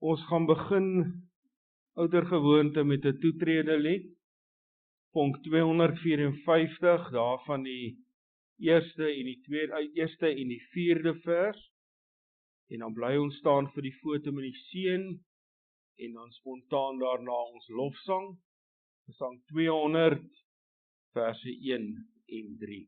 Ons gaan begin oudergewoonte met 'n toetrede lied, vonk 254, daarvan die eerste en die vierde vers, en dan bly ons staan vir die foto met die seun, en dan spontaan daarna ons lofsang, Gesang 200, verse 1 en 3.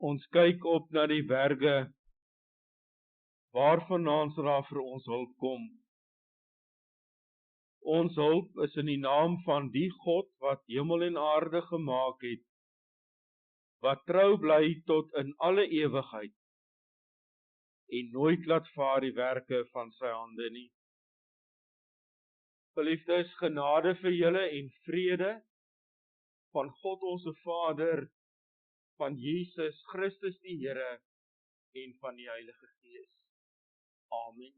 Ons kyk op na die berge, waarvandaan sal daar vir ons hulp kom. Ons hulp is in die naam van die God wat hemel en aarde gemaak het, wat trou bly tot in alle ewigheid, en nooit laat vaar die werke van sy hande nie. Geliefdes, genade vir julle en vrede van God ons Vader, van Jesus Christus die Here en van die Heilige Gees. Amen.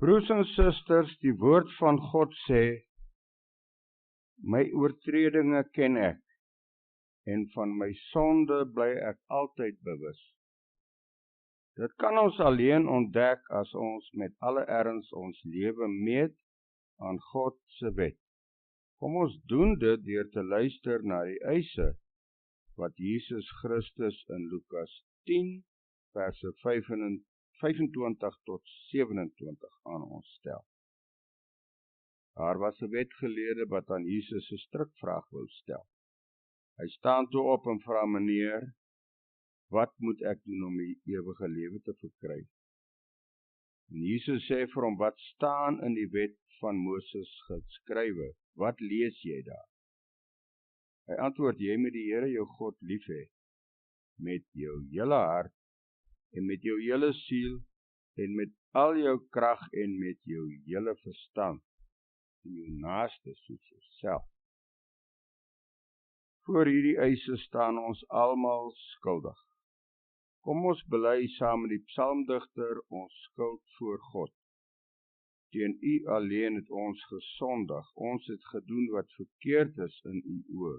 Broers en susters, die woord van God sê, my oortredinge ken ek, en van my sonde bly ek altyd bewus. Dit kan ons alleen ontdek as ons met alle erns ons lewe meet aan God se wet. Kom ons doen dit deur te luister na die eise wat Jesus Christus in Lukas 10 verse 25 tot 27 aan ons stel. Daar was 'n wetgeleerde wat aan Jesus 'n strikvraag wou stel. Hy staan toe op en vra: "Meneer, wat moet ek doen om die ewige lewe te verkry?" En Jesus sê vir hom: "Wat staan in die wet van Moses geskrywe? Wat lees jy daar?" Hy antwoord: "Jy moet die Here jou God lief hê met jou hele hart en met jou hele siel en met al jou krag en met jou hele verstand en jou naaste soos jouself." Voor hierdie eise staan ons almal skuldig. Kom ons bely saam met die psalmdigter ons skuld voor God. Teen U alleen het ons gesondig, ons het gedoen wat verkeerd is in U oë.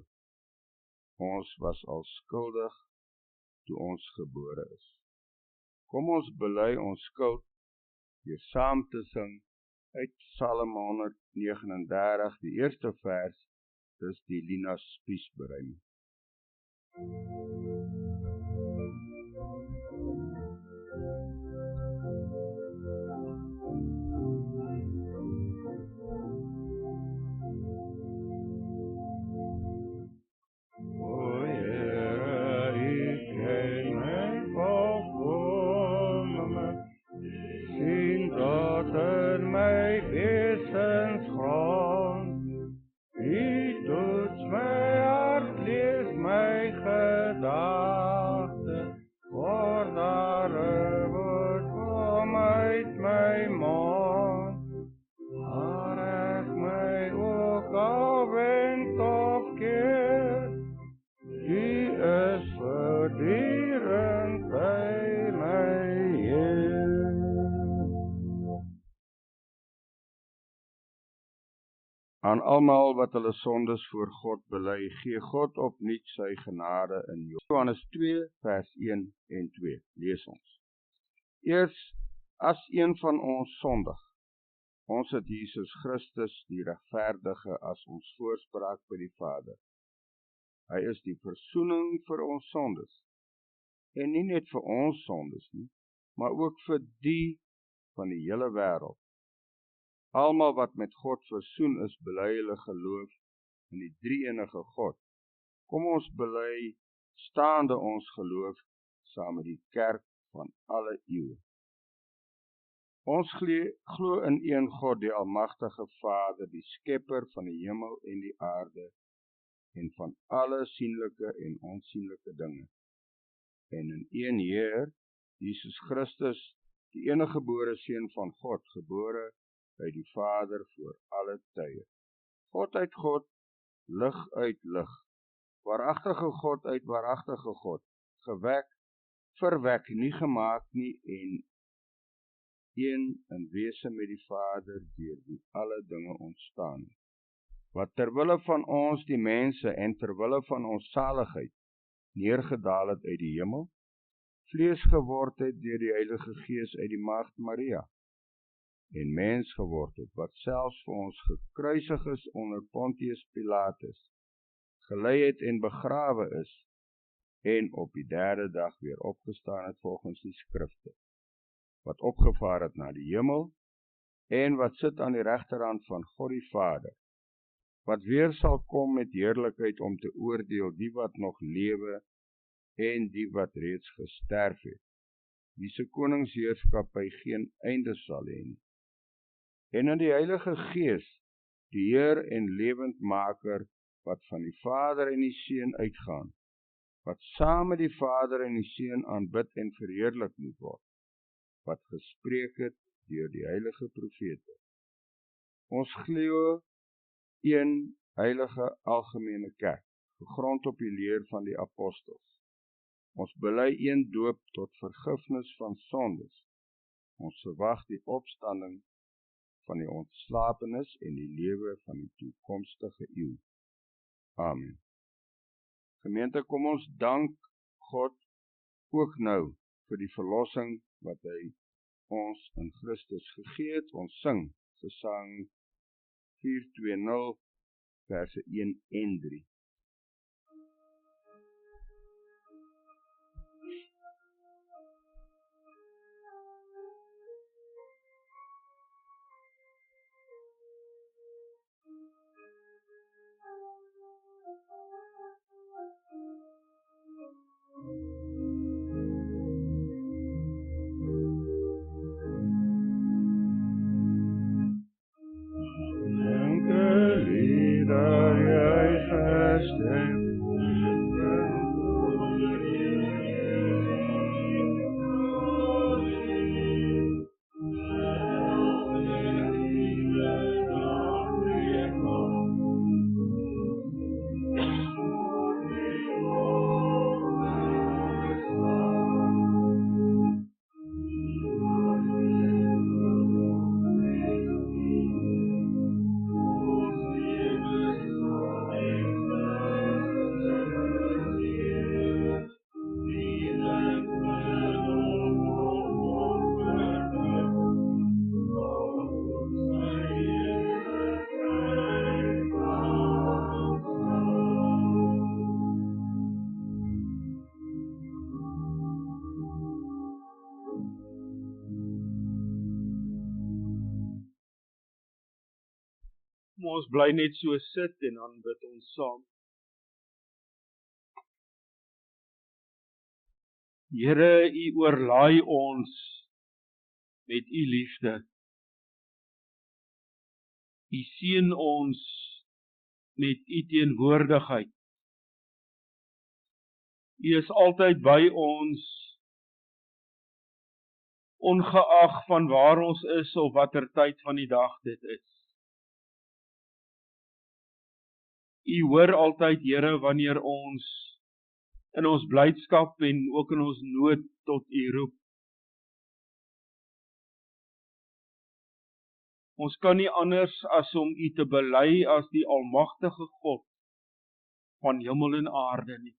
Ons was al skuldig toe ons gebore is. Kom ons bely ons skuld deur saam te sing uit Psalm 139, die eerste vers, dis die Lina Spies bereim. Aan almal wat hulle sondes voor God bely, gee God opnuut sy genade in Johannes 2 vers 1 en 2. Lees ons. Eers as een van ons sondig. Ons het Jesus Christus die regverdige as ons voorspraak by die Vader. Hy is die versoening vir ons sondes. En nie net vir ons sondes nie, maar ook vir die van die hele wêreld. Almal wat met God versoen is, bely hulle geloof in die drie-enige God. Kom ons bely staande ons geloof saam met die kerk van alle eeue. Ons glo in een God, die almagtige Vader, die skepper van die hemel en die aarde en van alle sienlike en onsienlike dinge. En in een Heer, Jesus Christus, die eniggebore Seun van God, gebore by die Vader voor alle tye. God uit God, lig uit lig, waaragtige God uit waaragtige God, gewek, verwek, nie gemaak nie en een in wese met die Vader, deur wie alle dinge ontstaan het. Wat terwille van ons die mense en terwille van ons saligheid neergedaal het uit die hemel, vlees geword het deur die Heilige Gees uit die Maagd Maria, en mens geword het, wat selfs vir ons gekruisig is onder Pontius Pilatus, gelei het en begrawe is, en op die derde dag weer opgestaan het volgens die skrifte, wat opgevaar het na die hemel, en wat sit aan die regterhand van God die Vader, wat weer sal kom met heerlikheid om te oordeel die wat nog lewe, en die wat reeds gesterf het, wie se koningsheerskappy geen einde sal hê nie. En in die Heilige Gees, die Heer en lewendmaker, wat van die Vader en die Seun uitgaan, wat saam met die Vader en die Seun aanbid en verheerlik moet word, wat gespreek het deur die heilige profete. Ons glo een heilige algemene kerk, gegrond op die leer van die apostels. Ons bely een doop tot vergifnis van sondes. Ons verwag die opstanding van die ontslapenis en die lewe van die toekomstige eeu. Amen. Gemeente, kom ons dank God ook nou vir die verlossing wat hy ons in Christus gegee het. Ons sing Gesang 420 verse 1 en 3. Ons bly net so sit en dan bid ons saam. Here, U oorlaai ons met U liefde. U seën ons met U teenwoordigheid. U is altyd by ons, ongeag van waar ons is of watter tyd van die dag dit is. U hoor altyd, Here, wanneer ons in ons blydskap en ook in ons nood tot U roep. Ons kan nie anders as om U te bely as die almagtige God van hemel en aarde nie.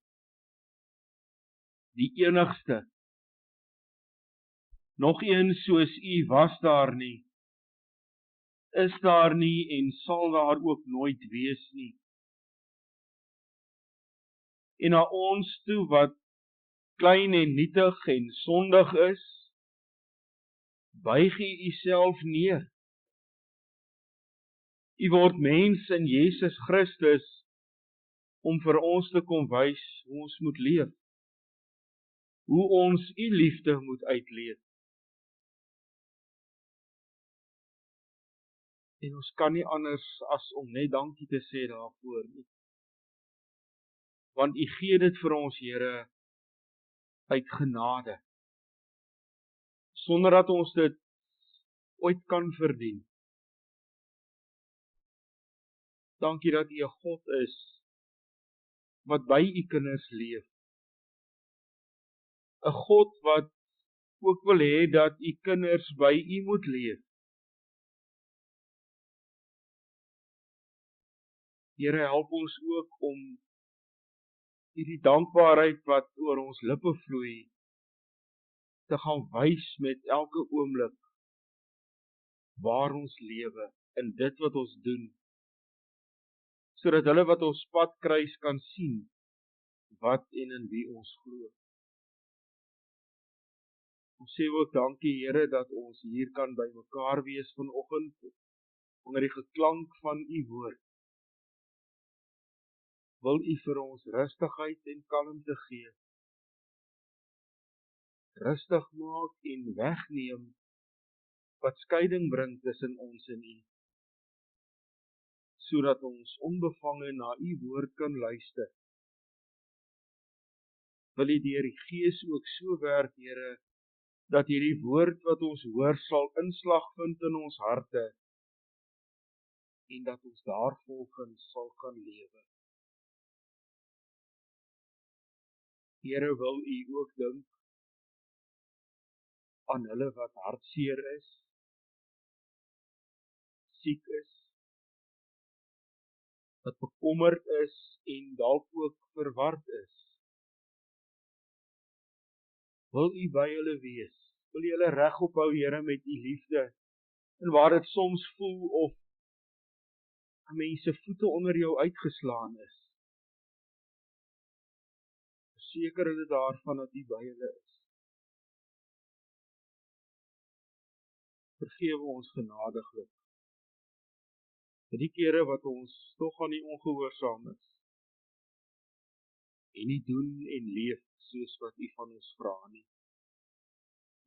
Die enigste. Nog een soos U was daar nie, is daar nie en sal daar ook nooit wees nie. En na ons toe wat klein en nietig en sondig is, buig U Uself neer. U word mens in Jesus Christus om vir ons te kom wys hoe ons moet leef, hoe ons U liefde moet uitleef. En ons kan nie anders as om net dankie te sê daarvoor nie. Want U gee dit vir ons, Here, uit genade, sonder dat ons dit ooit kan verdien. Dankie dat U 'n God is, wat by U kinders leef. 'n God wat ook wil hê dat U kinders by U moet leef. Here, help ons ook om hierdie dankbaarheid wat oor ons lippe vloei, te gaan wys met elke oomblik waar ons lewe, in dit wat ons doen, sodat hulle wat ons pad kruis kan sien, wat en in wie ons glo. Ons sê ook dankie, Here, dat ons hier kan by mekaar wees vanoggend, onder die geklank van U woord. Wil U vir ons rustigheid en kalmte gee, rustig maak en wegneem, wat skeiding bring tussen ons en U, sodat ons onbevange na U woord kan luister. Wil U deur die Gees ook so werk, Here, dat hierdie woord wat ons hoor sal inslag vind in ons harte, en dat ons daarvolgens sal kan lewe. Here, wil U ook dink aan hulle wat hartseer is, siek is, wat bekommerd is en dalk ook verward is. Wil U by hulle wees? Wil U hulle regop hou, Here, met U liefde? En waar dit soms voel of mense voete onder jou uitgeslaan is, verseker hulle daarvan dat U by hulle is. Vergewe ons genadiglik vir die kere wat ons tog aan U ongehoorsaam is en nie doen en leef soos wat U van ons vra nie.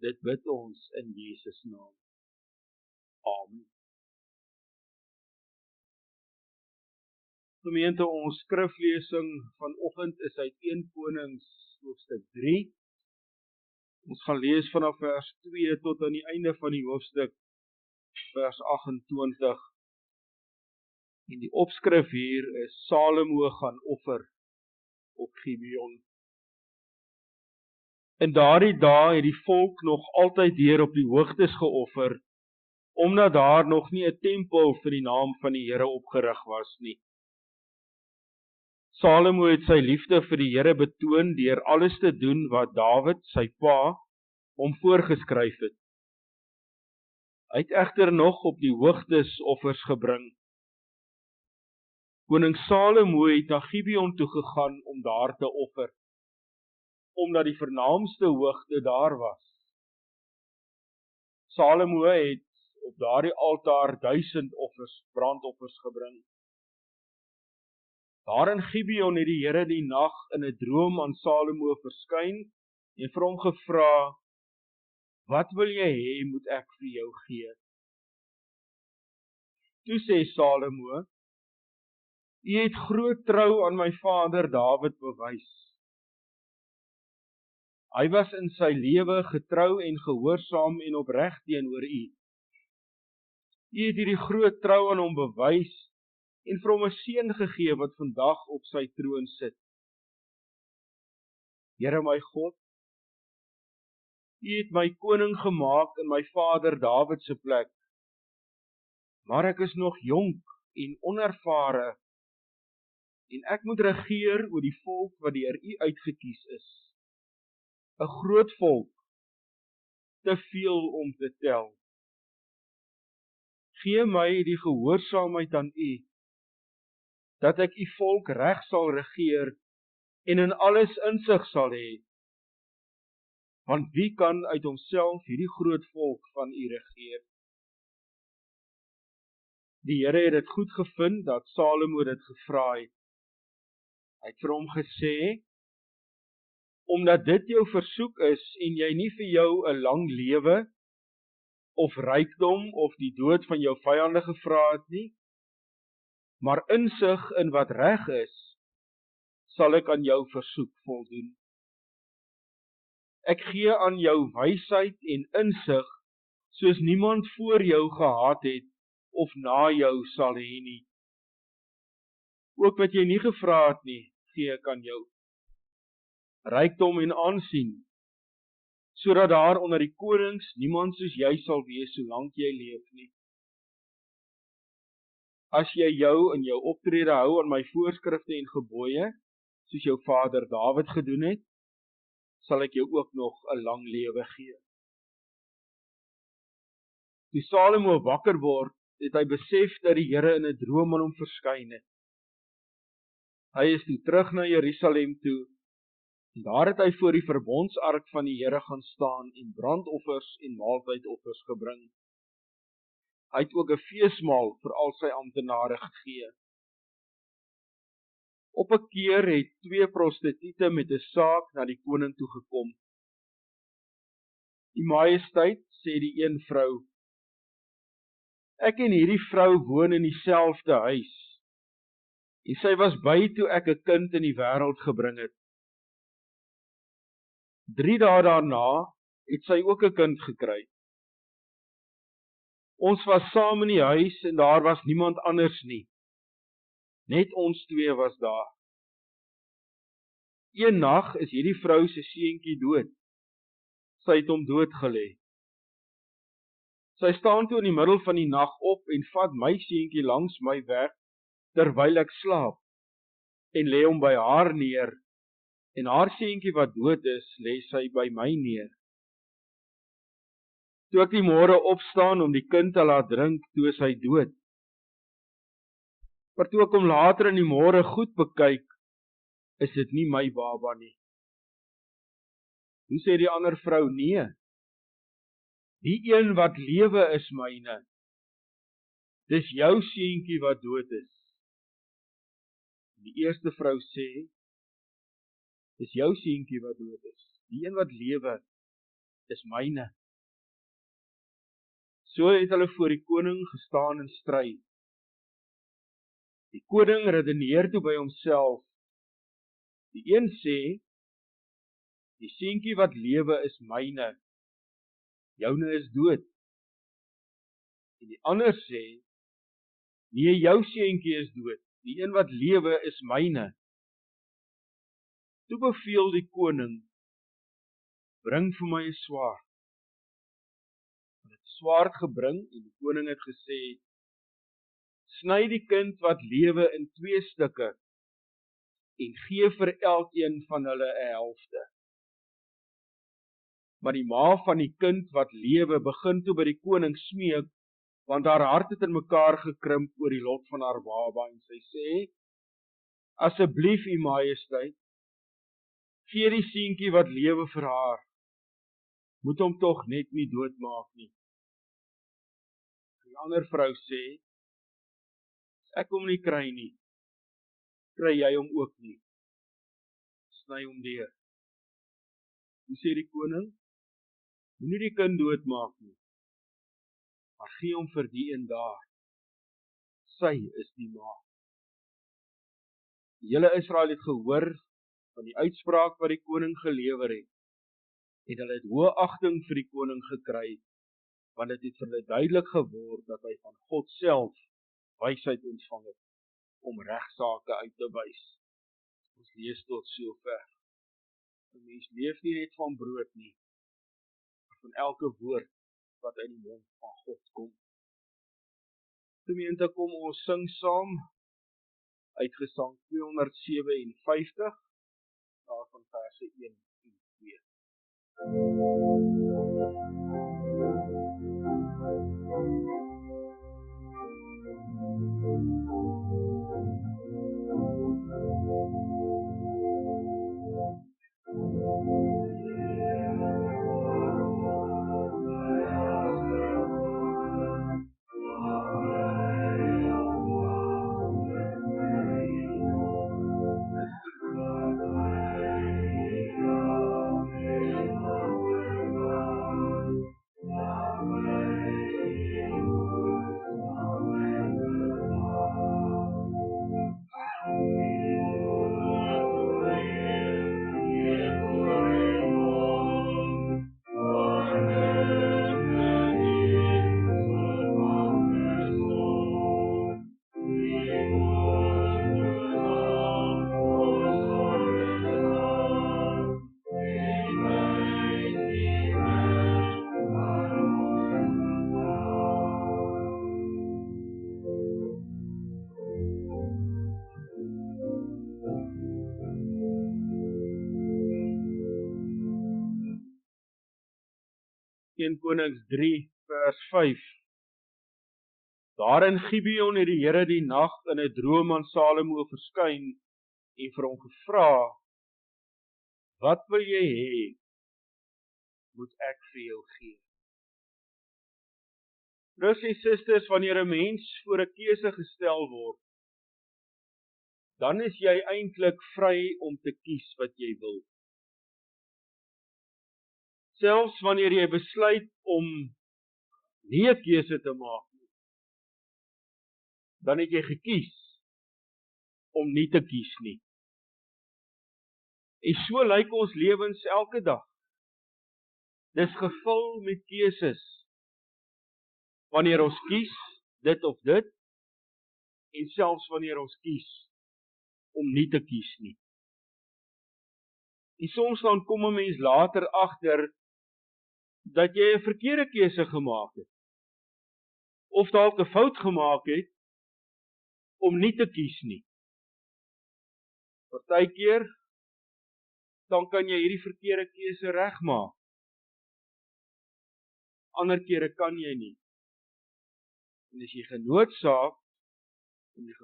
Dit bid ons in Jesus naam. Amen. Gemeente, ons skriflesing vanoggend is uit 1 Konings hoofstuk 3. Ons gaan lees vanaf vers 2 tot aan die einde van die hoofstuk, vers 28. En die opskrif hier is Salomo gaan offer op Gibeon. In daardie dae het die volk nog altyd deur op die hoogtes geoffer, omdat daar nog nie 'n tempel vir die naam van die Here opgerig was nie. Salomo het sy liefde vir die Here betoon deur alles te doen wat Dawid, sy pa, hom voorgeskryf het. Hy het egter nog op die hoogtes offers gebring. Koning Salomo het na Gibeon toe gegaan om daar te offer, omdat die vernaamste hoogte daar was. Salomo het op daardie altaar 1000 offers, brandoffers gebring. Daar in Gibeon het die Here die nag in 'n droom aan Salomo verskyn en vir hom gevra, wat wil jy hê moet ek vir jou gee? Toe sê Salomo, U het groot trou aan my vader Dawid bewys. Hy was in sy lewe getrou en gehoorsaam en opreg teenoor U. U het hierdie groot trou aan hom bewys en vir hom 'n seun gegee wat vandag op sy troon sit. Here my God, U het my koning gemaak in my vader Dawid se plek, maar ek is nog jonk en onervare, en ek moet regeer oor die volk wat deur U uitgekies is. 'n Groot volk, te veel om te tel. Gee my die gehoorsaamheid aan U, dat ek U volk reg sal regeer en in alles insig sal hê. Want wie kan uit homself hierdie groot volk van U regeer? Die Here het dit goed gevind dat Salomo dit gevra het. Hy het vir hom gesê, omdat dit jou versoek is en jy nie vir jou 'n lang lewe of rykdom of die dood van jou vyande gevra het nie, maar insig in wat reg is, sal ek aan jou versoek voldoen. Ek gee aan jou wysheid en insig, soos niemand voor jou gehad het of na jou sal hê nie. Ook wat jy nie gevra het nie, gee ek aan jou. Rykdom en aansien, sodat daar onder die konings niemand soos jy sal wees solank jy leef nie. As jy jou in jou optrede hou aan my voorskrifte en gebooie, soos jou vader Dawid gedoen het, sal ek jou ook nog 'n lang lewe gee. Toe Salomo wakker word, het hy besef dat die Here in 'n droom aan hom verskyn het. Hy is toe terug na Jerusalem toe, en daar het hy voor die verbondsark van die Here gaan staan en brandoffers en maaltydoffers gebring. Hy het ook 'n feesmaal vir al sy amptenare gegee. Op 'n keer het 2 prostituie met 'n saak na die koning toe gekom. Die majesteit, sê die een vrou, ek en hierdie vrou woon in dieselfde huis, en sy was by toe ek 'n kind in die wêreld gebring het. 3 dae daarna het sy ook 'n kind gekry. Ons was saam in die huis en daar was niemand anders nie. Net ons 2 was daar. Een nag is hierdie vrou se seentjie dood. Sy het hom doodgelê. Sy staan toe in die middel van die nag op en vat my seentjie langs my weg, terwyl ek slaap, en lê hom by haar neer, en haar seentjie wat dood is, lê sy by my neer. Toe ek die môre opstaan om die kind te laat drink, toe is hy dood. Maar toe ek hom later in die môre goed bekyk, is dit nie my baba nie. Hoe sê die ander vrou? Nee, die een wat lewe is myne. Dis jou seentjie wat dood is. Die eerste vrou sê, dis jou seentjie wat dood is. Die een wat lewe is myne. So het hulle voor die koning gestaan en stry. Die koning redeneer toe by homself. Die een sê, die seentjie wat lewe is myne. Joune is dood. En die ander sê, nee, jou seentjie is dood. Die een wat lewe is myne. Toe beveel die koning, bring vir my 'n swaard. Hulle het 'n swaard gebring en die koning het gesê, sny die kind wat lewe in 2 stukke en gee vir elkeen van hulle 'n helfte. Maar die ma van die kind wat lewe begin toe by die koning smeek, want haar hart het in mekaar gekrimp oor die lot van haar baba, en sy sê, asseblief u majesteit, gee die seentjie wat lewe vir haar, moet hom tog net nie doodmaak nie. Die ander vrou sê, as ek hom nie kry nie, kry jy hom ook nie. Sny hom deur. Hoe sê die koning? Moenie die kind doodmaak nie, maar gee hom vir die een daar. Sy is die ma. Die hele Israel het gehoor van die uitspraak wat die koning gelewer het, en hulle het hoë agting vir die koning gekry, want dit het vir hulle duidelik geword dat hy van God self wysheid ontvang het om regsaake uit te wys. Ons lees tot sover. 'n Mens leef nie net van brood nie, maar van elke woord wat uit die mond van God kom. Gemeente, kom ons sing saam uit Gesang 257, daarvan verse 1 en 2. Konings 3 vers 5. Daar in Gibeon het die Here die nag in 'n droom aan Salomo verskyn en vir hom gevra, wat wil jy hê, moet ek vir jou gee? Broers en susters, wanneer 'n mens voor 'n keuse gestel word, dan is jy eintlik vry om te kies wat jy wil. Selfs wanneer jy besluit om nie 'n keuse te maak nie, dan het jy gekies om nie te kies nie. En so lyk ons lewens elke dag. Dis gevul met keuses. Wanneer ons kies dit of dit, en selfs wanneer ons kies om nie te kies nie. En soms dan kom 'n mens later agter dat jy 'n verkeerde keuse gemaak het. of dalk 'n fout gemaak het om nie te kies nie. Partykeer dan kan jy hierdie verkeerde keuse regmaak. Ander kere kan jy nie. En as jy genoodsaak om die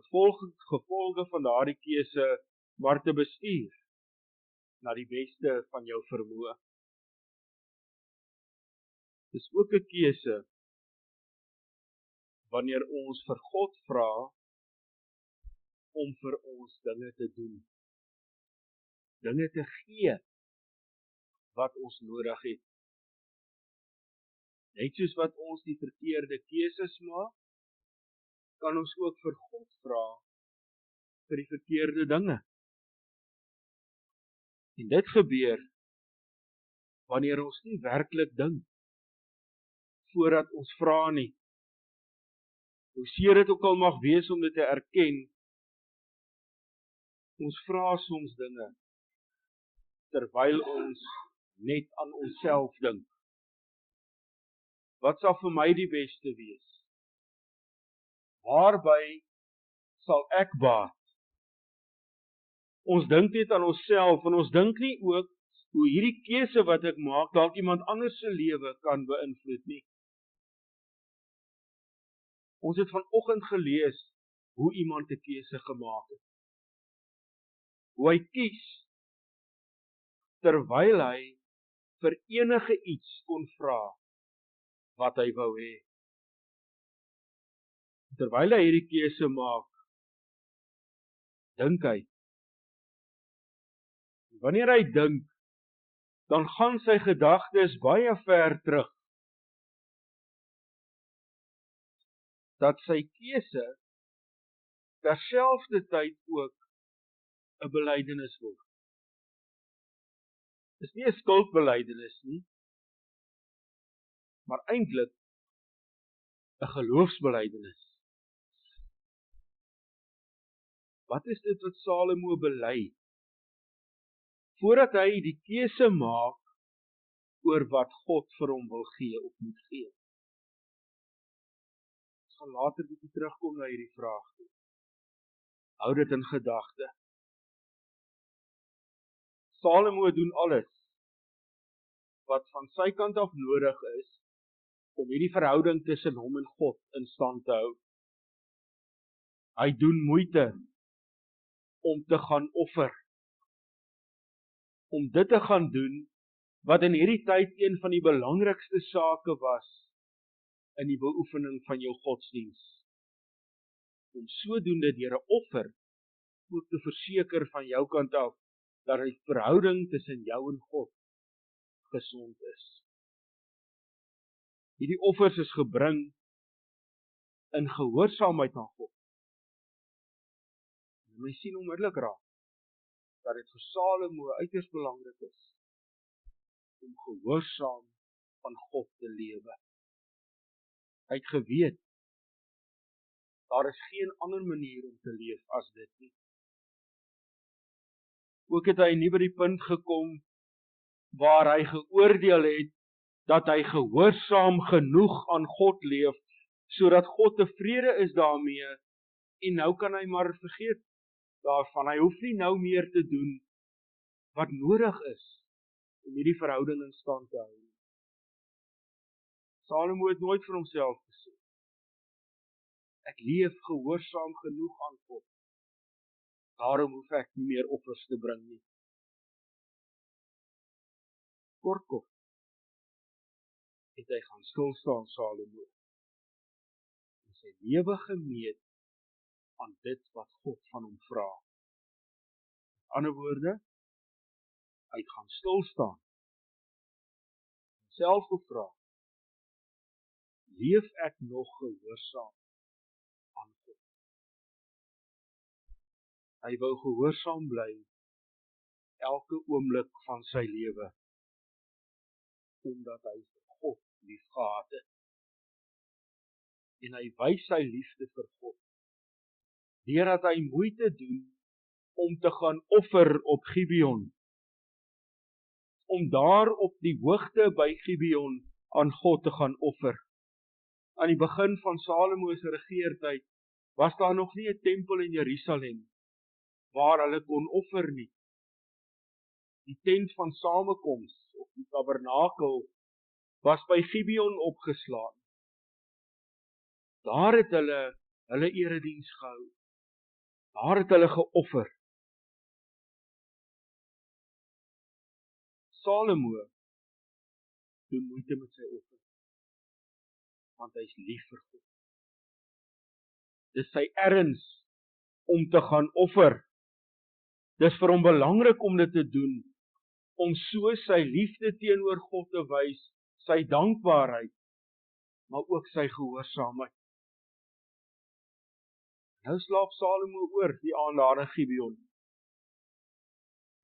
gevolge van daardie keuse maar te bestuur na die beste van jou vermoë. Dis ook 'n keuse wanneer ons vir God vra om vir ons dinge te doen. Dinge te gee wat ons nodig het. Net soos wat ons die verkeerde keuses maak, kan ons ook vir God vra vir die verkeerde dinge. En dit gebeur wanneer ons nie werklik dink voordat ons vra nie. Hoe seer dit ook al mag wees om dit te erken, ons vra soms dinge terwyl ons net aan onsself dink. Wat sal vir my die beste wees? Waarby sal ek baat? Ons dink net aan onsself en ons dink nie ook hoe hierdie keuse wat ek maak dalk iemand anders se lewe kan beïnvloed nie. Ons het vanoggend gelees hoe iemand 'n keuse gemaak het. Hoe hy kies terwyl hy vir enige iets kon vra wat hy wou hê. Terwyl hy hierdie keuse maak, dink hy. Wanneer hy dink, dan gaan sy gedagtes baie ver terug. Dat sy keuse terselfdertyd ook 'n belydenis word. Dis nie 'n skuldbelydenis nie, maar eintlik 'n geloofsbelydenis. Wat is dit wat Salomo bely? Voordat hy die keuse maak oor wat God vir hom wil gee of moet gee. Ons gaan later bietjie terugkom na hierdie vraag toe. Hou dit in gedagte. Salomo doen alles wat van sy kant af nodig is om hierdie verhouding tussen hom en God in stand te hou. Hy doen moeite om te gaan offer. Om dit te gaan doen wat in hierdie tyd een van die belangrikste sake was in die beoefening van jou godsdiens. Om sodoende deur 'n offer ook te verseker van jou kant af dat die verhouding tussen jou en God gesond is. Hierdie offers is gebring in gehoorsaamheid aan God. En jy sien onmiddellik raak dat dit vir Salomo uiters belangrik is om gehoorsaam aan God te lewe. Hy het geweet, daar is geen ander manier om te leef as dit nie. Ook het hy nie by die punt gekom waar hy geoordeel het dat hy gehoorsaam genoeg aan God leef, sodat God tevrede is daarmee en nou kan hy maar vergeet daarvan. Hy hoef nie nou meer te doen wat nodig is om hierdie verhouding in stand te hou. Salomo het nooit vir homself gesê, ek leef gehoorsaam genoeg aan God, daarom hoef ek nie meer offers te bring nie. Kortkort het hy gaan stilstaan, Salomo, en sy lewe gemeet aan dit wat God van hom vra. Met ander woorde, hy het gaan stilstaan, en self gevra, leef ek nog gehoorsaam aan God? Hy wou gehoorsaam bly elke oomblik van sy lewe, omdat hy vir God lief gehad het. En hy wys sy liefde vir God, deurdat hy moeite doen om te gaan offer op Gibeon, om daar op die hoogte by Gibeon aan God te gaan offer. aan die begin van Salomo se regeertyd, was daar nog nie 'n tempel in Jerusalem, waar hulle kon offer nie. Die tent van samekoms, of die tabernakel, was by Gibeon opgeslaan. Daar het hulle erediens gehou. Daar het hulle geoffer. Salomo doen moeite met sy offer, want hy is lief vir God. Dis sy erns om te gaan offer. Dis vir hom belangrik om dit te doen, om so sy liefde teenoor God te wys, sy dankbaarheid, maar ook sy gehoorsaamheid. Nou slaap Salomo oor die aand daar in Gibeon.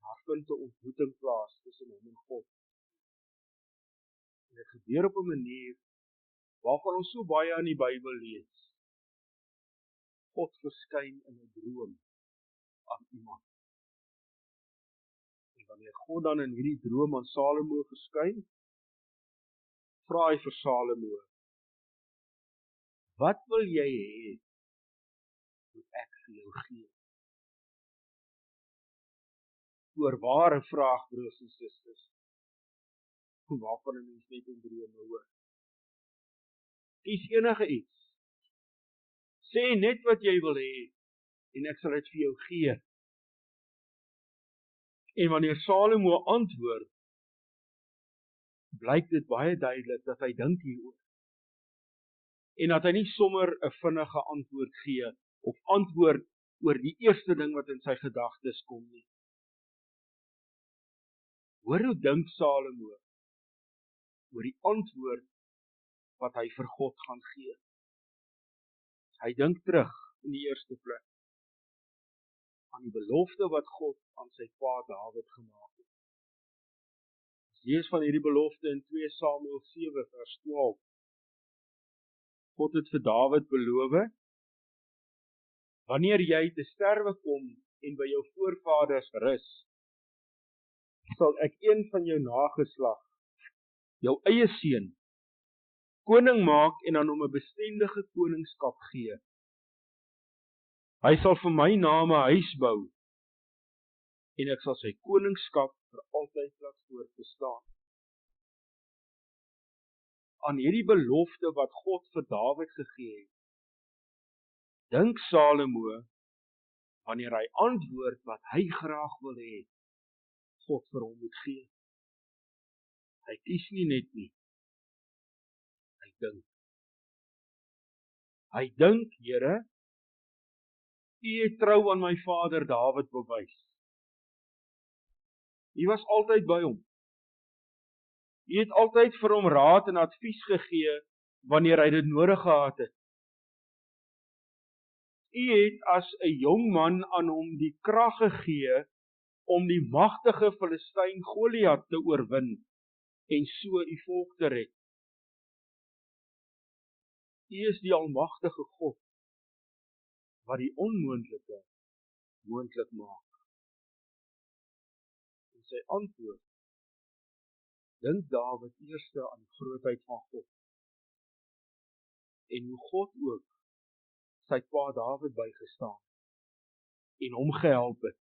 Daar vind 'n ontmoeting plaas tussen hom en God. En dit gebeur op 'n manier waarvan ons so baie in die Bybel lees. God verskyn in 'n droom aan iemand. En wanneer God dan in hierdie droom aan Salomo verskyn, vra hy vir Salomo: "Wat wil jy hê moet ek vir jou gee?" Voorware vraag, broers en susters, waarvan 'n mens net in drome hoor. Kies enige iets. Sê net wat jy wil hê en ek sal dit vir jou gee. En wanneer Salomo antwoord, blyk dit baie duidelik dat hy dink hieroor. En dat hy nie sommer 'n vinnige antwoord gee of antwoord oor die eerste ding wat in sy gedagtes kom nie. Hoor hoe dink Salomo oor die antwoord wat hy vir God gaan gee. Hy dink terug in die eerste plek aan die belofte wat God aan sy pa Dawid gemaak het. Ons lees van hierdie belofte in 2 Samuel 7 vers 12. God het vir Dawid beloof: "Wanneer jy te sterwe kom en by jou voorvaders rus, sal ek een van jou nageslag, jou eie seun, koning maak en aan hom 'n bestendige koningskap gee. Hy sal vir my naam 'n huis bou en ek sal sy koningskap vir altyd laat voortbestaan." Aan hierdie belofte wat God vir Dawid gegee het, dink Salomo wanneer hy antwoord wat hy graag wil hê God vir hom moet gee. Hy kies nie net nie. Hy dink. Hy dink, Here, U het trou aan my vader Dawid bewys. U was altyd by hom. U het altyd vir hom raad en advies gegee wanneer hy dit nodig gehad het. U het as 'n jong man aan hom die krag gegee om die magtige Filistyn Goliat te oorwin en so u volk te red. U is die almagtige God wat die onmoontlike moontlik maak. En sy antwoord, dink Dawid eers aan die grootheid van God en hoe God ook sy pa Dawid bygestaan en hom gehelp het.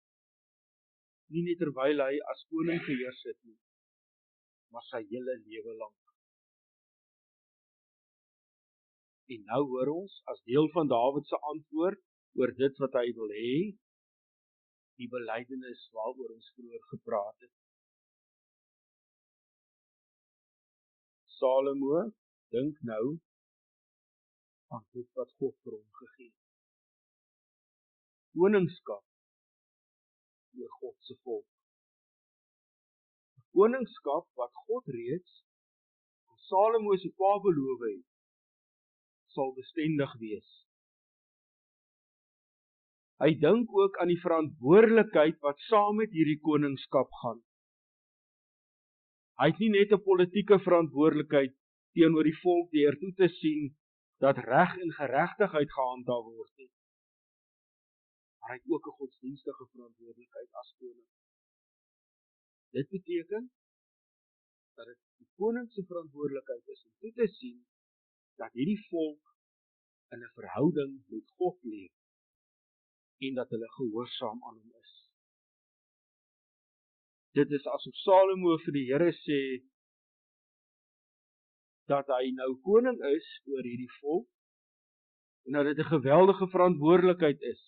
Nie net terwyl hy as koning geheers het nie, maar sy hele lewe lank. En nou hoor ons, as deel van Dawid se antwoord oor dit wat hy wil hê, die belydenis waaroor ons vroeër gepraat het. Salomo dink nou aan dit wat God vir hom gegee het. Koningskap oor God se volk. Koningskap wat God reeds aan Salomo se pa beloof het, sal bestendig wees. Hy dink ook aan die verantwoordelikheid wat saam met hierdie koningskap gaan. Hy het nie net 'n politieke verantwoordelikheid teenoor die volk deur toe te sien dat reg en geregtigheid gehandhaaf word nie, maar hy het ook 'n godsdienstige verantwoordelikheid as koning. Dit beteken dat dit die koning se verantwoordelikheid is om toe te sien dat hierdie volk in 'n verhouding met God leef en dat hulle gehoorsaam aan hom is. Dit is asof Salomo vir die Here sê dat hy nou koning is oor hierdie volk en dat dit 'n geweldige verantwoordelikheid is.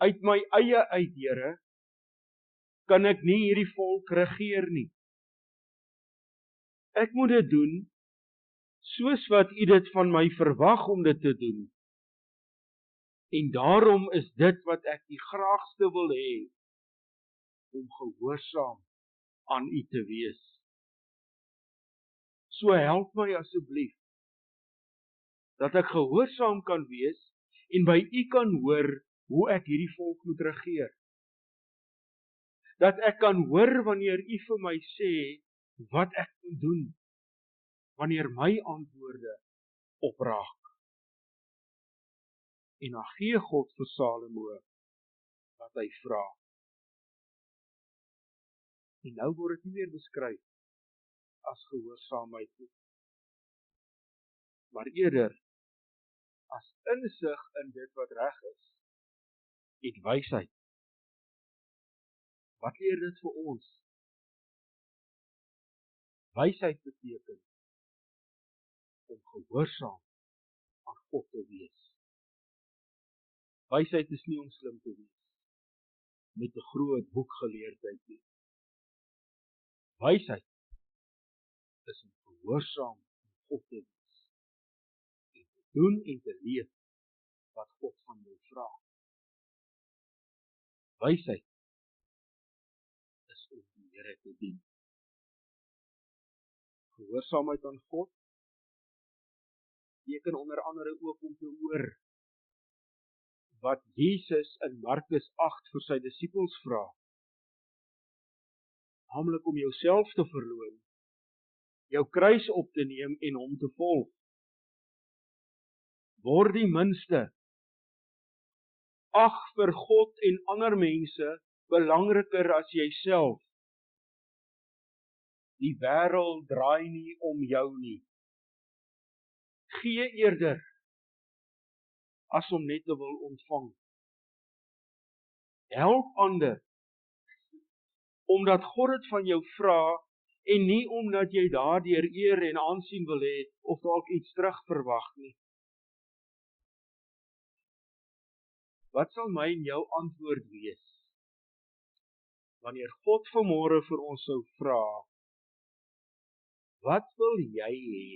Uit my eie uit, Here, kan ek nie hierdie volk regeer nie. Ek moet dit doen soos wat U dit van my verwag om dit te doen. En daarom is dit wat ek die graagste wil hê, om gehoorsaam aan U te wees. So help my asseblief, dat ek gehoorsaam kan wees, en by U kan hoor, hoe ek hierdie volk moet regeer. Dat ek kan hoor wanneer U vir my sê, wat ek moet doen, wanneer my antwoorde opraak. En dan gee God vir Salomo, wat hy vra. En nou word dit nie meer beskryf, as gehoorsaamheid nie, maar eerder, as insig in dit wat reg is, en wysheid. Wat leer dit vir ons? Wysheid beteken, om gehoorsaam aan God te wees. Wysheid is nie om slim te wees, met 'n groot boekgeleerdheid nie. Wysheid is om gehoorsaam aan God te wees, en te doen en te leef, wat God van jou vra. Wysheid is om die Here te dien. Gehoorsaamheid aan God beteken onder andere ook om te hoor wat Jesus in Markus 8 vir sy disippels vra. Naamlik om jouself te verloon, jou kruis op te neem en hom te volg. Word die minste, ag vir God en ander mense belangriker as jouself. Die wêreld draai nie om jou nie. Gee eerder, as om net te wil ontvang. Help ander, omdat God dit van jou vra, en nie omdat jy daardeur eer en aansien wil hê, of dalk iets terug verwag nie. Wat sal my en jou antwoord wees, wanneer God vanmôre vir ons sou vra, wat wil jy hê,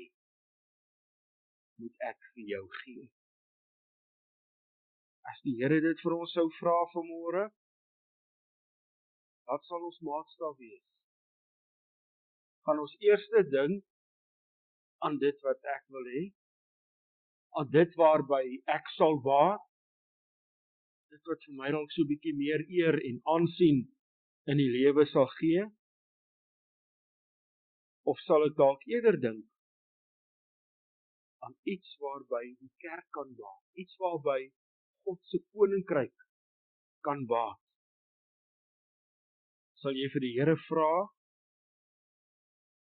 moet ek vir jou gee? As die Here dit vir ons sou vra vanmôre, wat sal ons maatstaf wees? Gaan ons eerste dink aan dit wat ek wil hê, aan dit waarby ek sal baat, dit wat vir my dalk so 'n bietjie meer eer en aansien in die lewe sal gee? Of sal ek dalk eerder dink aan iets waarby die kerk kan baat, iets waarby God se koninkryk kan baat? Sal jy vir die Here vra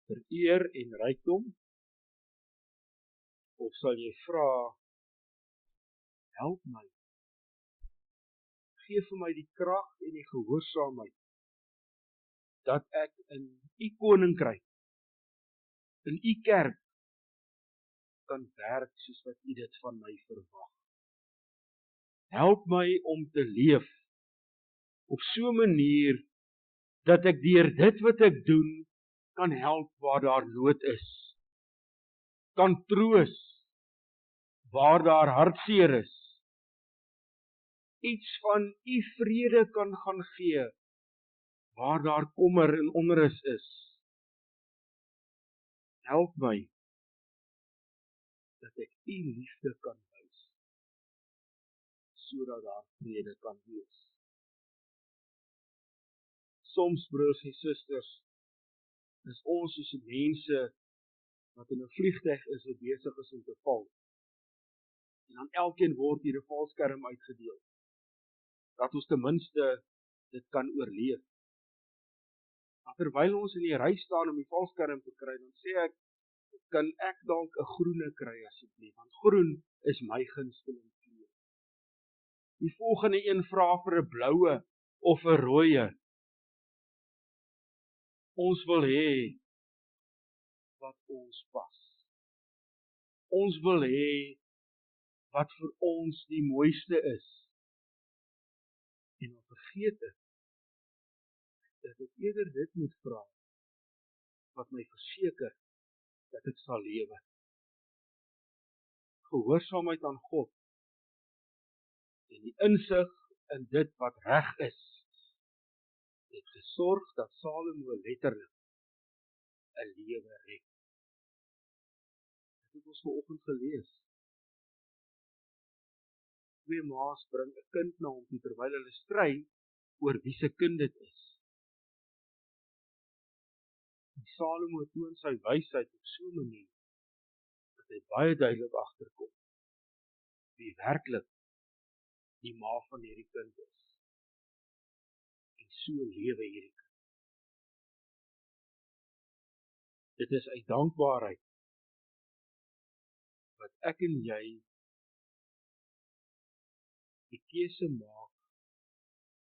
vir eer en rykdom? Of sal jy vra, help my, gee vir my die krag en die gehoorsaamheid, dat ek in U koninkryk, in U kerk, kan werk soos wat U dit van my verwag. Help my om te leef op so 'n manier dat ek deur dit wat ek doen kan help waar daar nood is. Kan troos waar daar hartseer is. Iets van U vrede kan gaan gee waar daar kommer en onrus is. Help my dat ek U liefde kan wys, sodat daar vrede kan wees. Soms, broers en susters, is ons soos mense wat in 'n vliegtuig is wat besig is om te val. En dan elkeen word hier 'n valskerm uitgedeel, dat ons ten minste dit kan oorleef. Maar terwyl ons in die ry staan om die valskerm te kry, dan sê ek, kan ek dalk 'n groene kry asseblief, want groen is my gunsteling kleur. Die volgende een vra vir 'n bloue of 'n rooie. Ons wil hê wat ons pas. Ons wil hê wat vir ons die mooiste is. En dan vergeet ek dat ek eerder dit moet vra wat my verseker dat ek sal lewe. Gehoorsaamheid aan God en die insig in dit wat reg is, het gesorg dat Salomo letterlik 'n lewe red. Dit het ons vanoggend gelees. Twee ma's bring 'n kind na hom toe terwyl hulle stry oor wie se kind dit is. En Salomo toon sy wysheid op so 'n manier dat hy baie duidelik agterkom wie werklik die ma van hierdie kind is. En so lewe hierdie kind. Dit is uit dankbaarheid wat ek en jy die keuse maak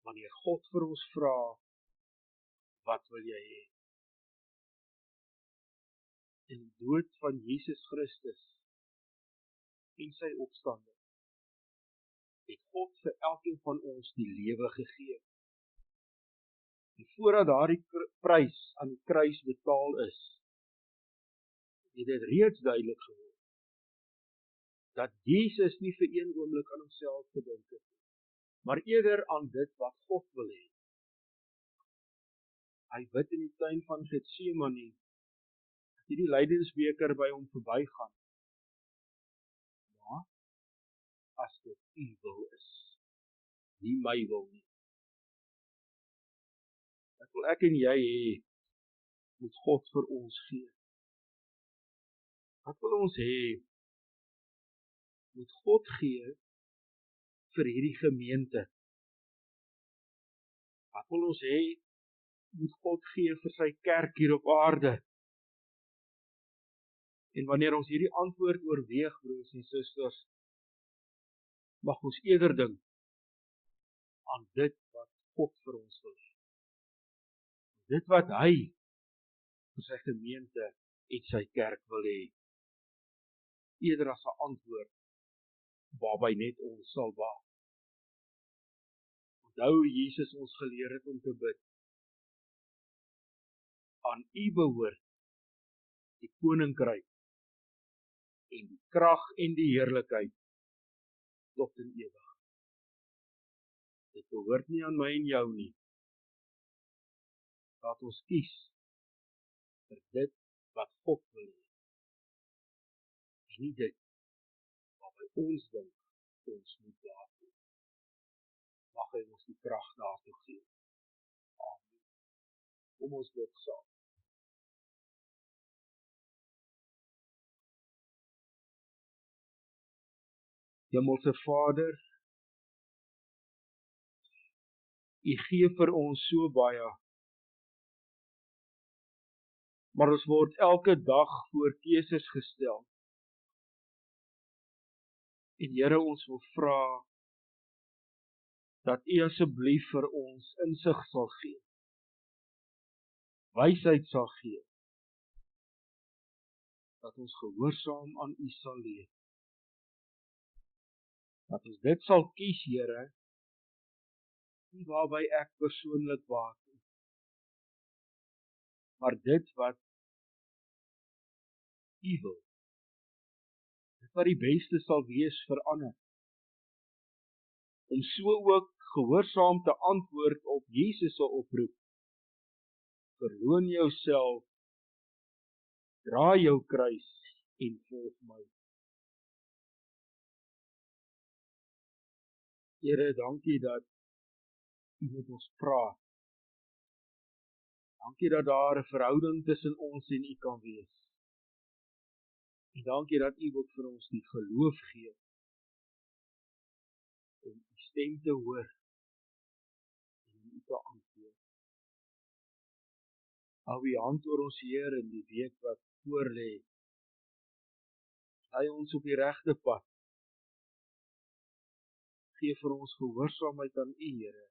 wanneer God vir ons vra, wat wil jy hê? In die dood van Jesus Christus en sy opstanding het God vir elkeen van ons die lewe gegee. En voordat daardie prys aan die kruis betaal is, het dit reeds duidelik geword dat Jesus nie vir een oomblik aan homself gedink het, maar eerder aan dit wat God wil hê. Hy bid in die tuin van Getsemane, dat hierdie lydensbeker by hom verbygaan. Maar as dit U wil is, nie my wil nie. Wat wil ek en jy hê, moet God vir ons gee? Wat wil ons hê, moet God gee vir hierdie gemeente? Wat wil ons hê, moet God gee vir sy kerk hier op aarde? En wanneer ons hierdie antwoord oorweeg, broers en susters, mag ons eerder dink aan dit wat God vir ons wil hê. Dit wat hy vir sy gemeente en sy kerk wil hê. Eerder as 'n antwoord waarby net ons sal wag. Onthou Jesus ons geleer het om te bid. Aan U behoort die koninkryk en die krag en die heerlikheid tot in ewigheid. Dit behoort nie aan my en jou nie. Laat ons kies vir dit wat God wil hê. En nie dit waarby ons dink ons moet daarvoor. Mag hy ons die krag daartoe gee. Amen. Kom ons bid saam. Hemelse Vader, U gee vir ons so baie, maar ons word elke dag voor keuses gestel. En Here, ons wil vra dat U asseblief vir ons insig sal gee, wysheid sal gee, dat ons gehoorsaam aan U sal leef. Dat ons dit sal kies, Here, nie waarby ek persoonlik baat nie, maar dit wat U wil. Dit wat die beste sal wees vir ander. Om so ook gehoorsaam te antwoord op Jesus se oproep. Verloon jouself, dra jou kruis en volg my. Here, dankie dat U met ons praat. Dankie dat daar 'n verhouding tussen ons en U kan wees. En dankie dat U ook vir ons die geloof gee om U stem te hoor en om U te antwoord. Hou U hand oor ons, Heer, in die week wat voorlê. Lei ons op die regte pad. Gee vir ons gehoorsaamheid aan U, Here,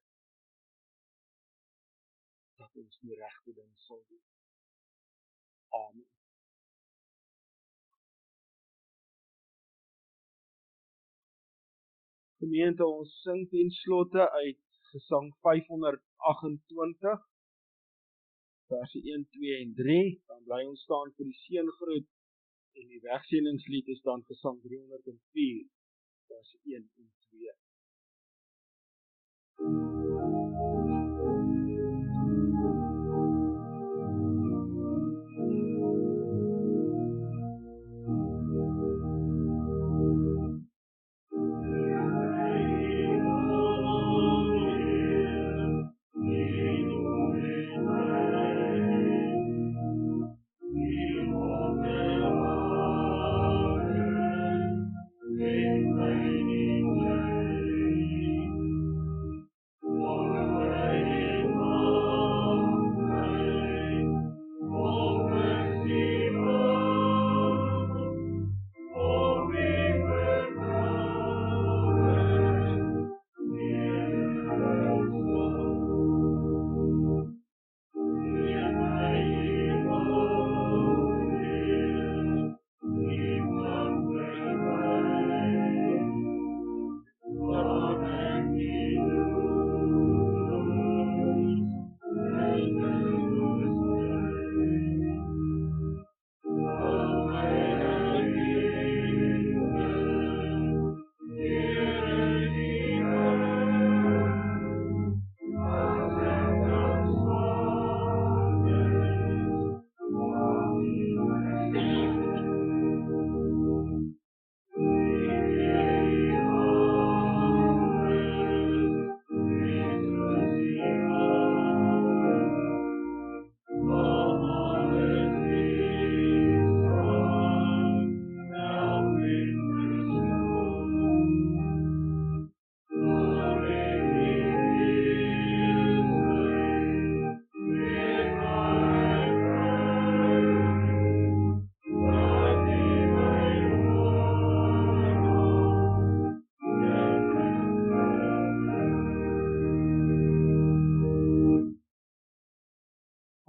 dat ons die regte ding sal doen. Amen. Gemeente, ons sing ten slotte uit Gesang 528, verse 1, 2 en 3, dan bly ons staan vir die seëngroet, en die wegseëningslied is dan Gesang 304, verse 1 en 2.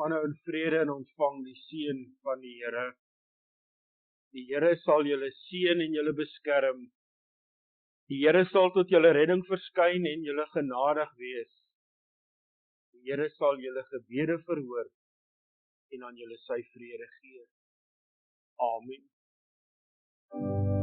Gaan nou in vrede en ontvang die seën van die Here. Die Here sal julle seën en julle beskerm. Die Here sal tot julle redding verskyn en julle genadig wees. Die Here sal julle gebede verhoor en aan julle sy vrede gee. Amen.